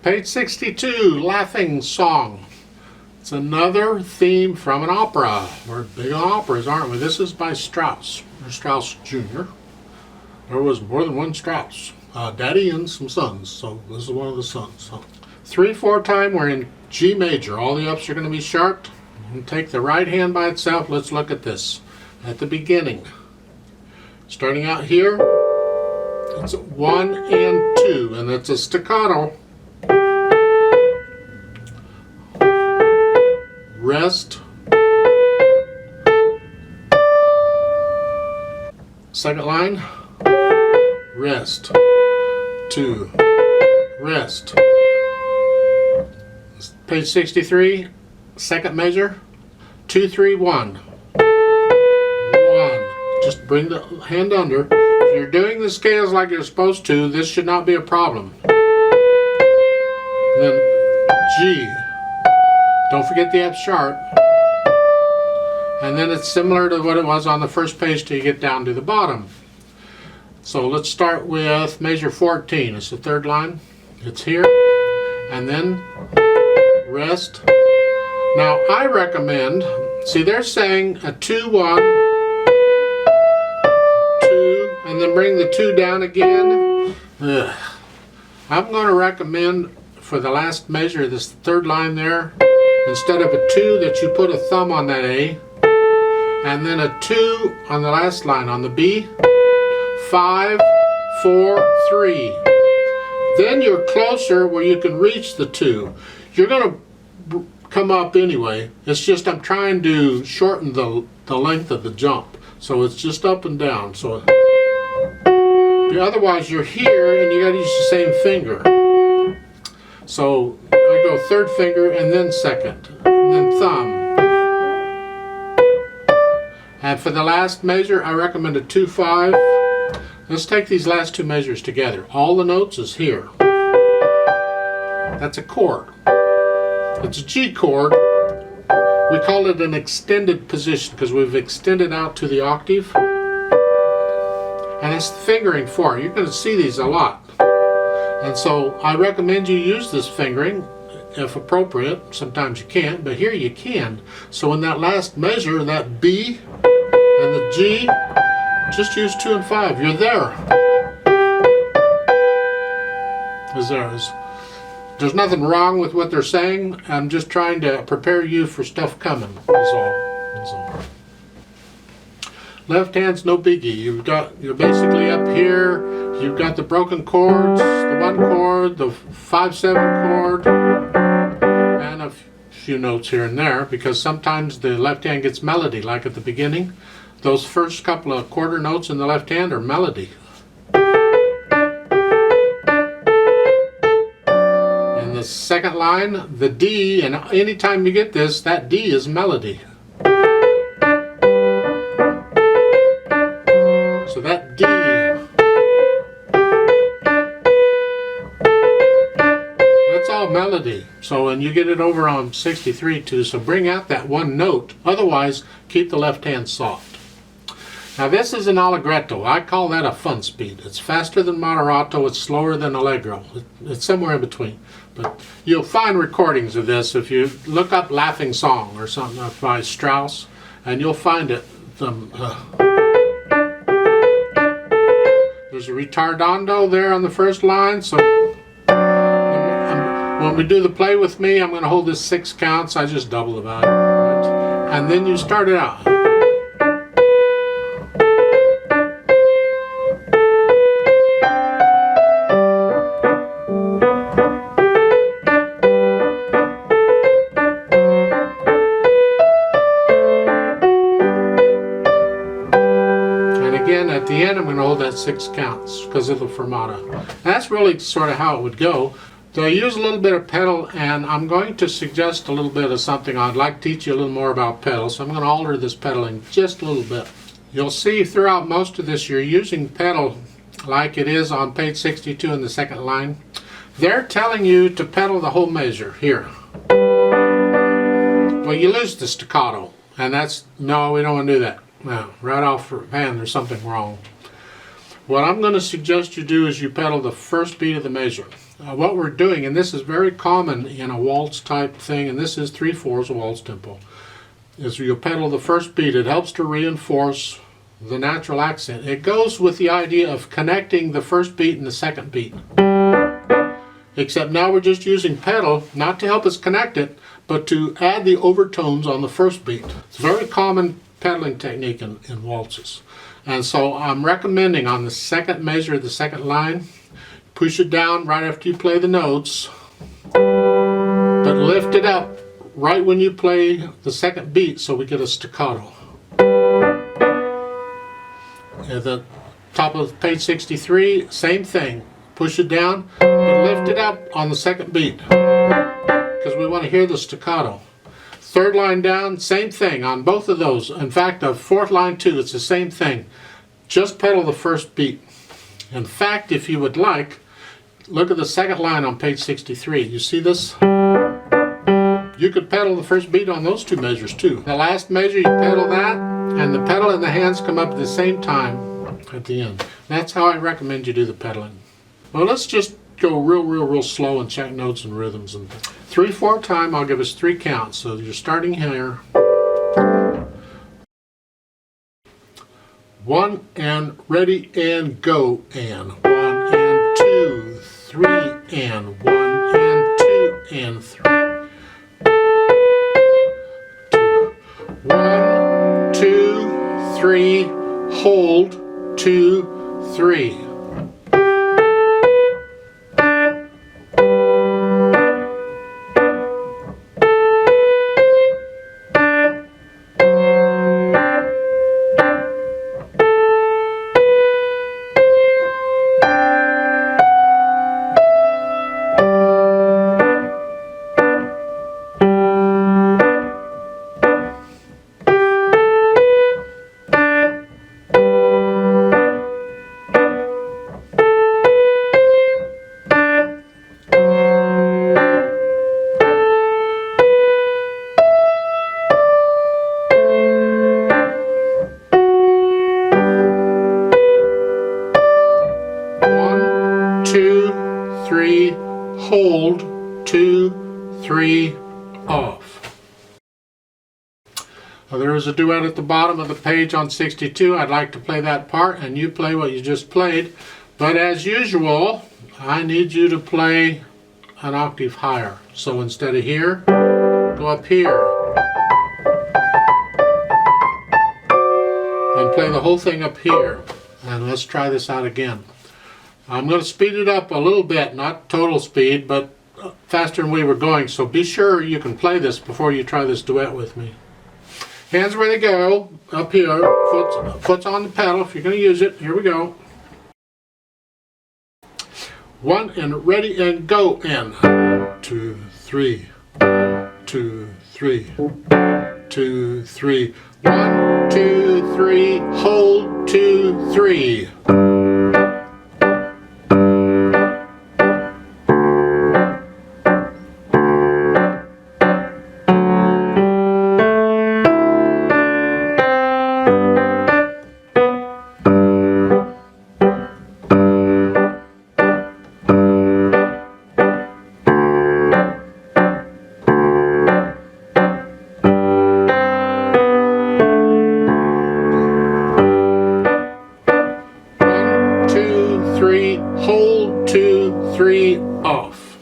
Page 62, Laughing Song. It's another theme from an opera. We're big on operas, aren't we? This is by Strauss, or Strauss Jr. There was more than one Strauss. Daddy and some sons, so this is one of the sons. So 3/4 time, we're in G major. All the ups are going to be sharp. And take the right hand by itself. Let's look at this. At the beginning, starting out here, it's 1 and 2, and it's a staccato. Rest. Second line, rest. 2, rest. Page 63, second measure, 2, 3, 1. 1. Just bring the hand under. If you're doing the scales like you're supposed to, this should not be a problem. And then G. Don't forget the F sharp. And then it's similar to what it was on the first page till you get down to the bottom. So let's start with measure 14. It's the third line. It's here. And then rest. Now I recommend, see they're saying a 2, 1, 2, and then bring the 2 down again. Ugh. I'm going to recommend for the last measure, this third line there, instead of a 2, that you put a thumb on that A, and then a 2 on the last line on the B, 5, 4, 3. Then you're closer where you can reach the 2. You're going to come up anyway. It's just I'm trying to shorten the length of the jump. So it's just up and down. So otherwise you're here and you got to use the same finger. So I go third finger and then second, and then thumb. And for the last measure, I recommend a 2, 5. Let's take these last two measures together. All the notes is here. That's a chord. It's a G chord. We call it an extended position because we've extended out to the octave. And that's the fingering for it. You're going to see these a lot. And so I recommend you use this fingering if appropriate. Sometimes you can't, but here you can. So in that last measure, that B and the G, just use 2 and 5. You're there. There's nothing wrong with what they're saying. I'm just trying to prepare you for stuff coming. That's all. Left hand's no biggie. You're basically up here. You've got the broken chords, the 1 chord, the 5/7 chord, and a few notes here and there, because sometimes the left hand gets melody, like at the beginning. Those first couple of quarter notes in the left hand are melody. In the second line, the D, and anytime you get this, that D is melody. So that D, that's all melody. So, and you get it over on 63 too, so bring out that 1 note. Otherwise, keep the left hand soft. Now this is an allegretto. I call that a fun speed. It's faster than moderato, it's slower than allegro. It's somewhere in between. But you'll find recordings of this if you look up Laughing Song or something by Strauss, and you'll find it. There's a ritardando there on the first line, so when we do the play with me, I'm going to hold this 6 counts. I just double the value. Right? And then you start it out. At the end, I'm going to hold that 6 counts because of the fermata. And that's really sort of how it would go. So I use a little bit of pedal, and I'm going to suggest a little bit of something. I'd like to teach you a little more about pedal, so I'm going to alter this pedaling just a little bit. You'll see throughout most of this you're using pedal like it is on page 62 in the second line. They're telling you to pedal the whole measure here. Well, you lose the staccato, and no, we don't want to do that. No, right off hand there's something wrong. What I'm going to suggest you do is you pedal the first beat of the measure. What we're doing, and this is very common in a waltz type thing, and this is 3/4 a waltz tempo, is you pedal the first beat. It helps to reinforce the natural accent. It goes with the idea of connecting the first beat and the second beat. Except now we're just using pedal, not to help us connect it, but to add the overtones on the first beat. It's a very common pedaling technique in waltzes. And so I'm recommending on the second measure, the second line, push it down right after you play the notes, but lift it up right when you play the second beat so we get a staccato. At the top of page 63, same thing. Push it down, but lift it up on the second beat because we want to hear the staccato. Third line down, same thing on both of those. In fact, the fourth line too, it's the same thing. Just pedal the first beat. In fact, if you would like, look at the second line on page 63. You see this? You could pedal the first beat on those two measures too. The last measure, you pedal that, and the pedal and the hands come up at the same time at the end. That's how I recommend you do the pedaling. Well, let's just go real slow and check notes and rhythms. And 3/4 time, I'll give us 3 counts. So you're starting here. 1 and ready and go and 1 and 2, 3 and 1 and 2 and 3. 1, 2, 3, hold, 2, 3. Hold, 2, 3, off. Now, there is a duet at the bottom of the page on 62. I'd like to play that part and you play what you just played. But as usual, I need you to play an octave higher. So instead of here, go up here. And play the whole thing up here. And let's try this out again. I'm going to speed it up a little bit, not total speed, but faster than we were going. So be sure you can play this before you try this duet with me. Hands ready to go, up here, foot's on the pedal if you're going to use it. Here we go. 1 and ready and go and 2, 3, 2, 3, 2, 3. 1, 2, 3, hold, 2, 3. Hold, 2, 3, off.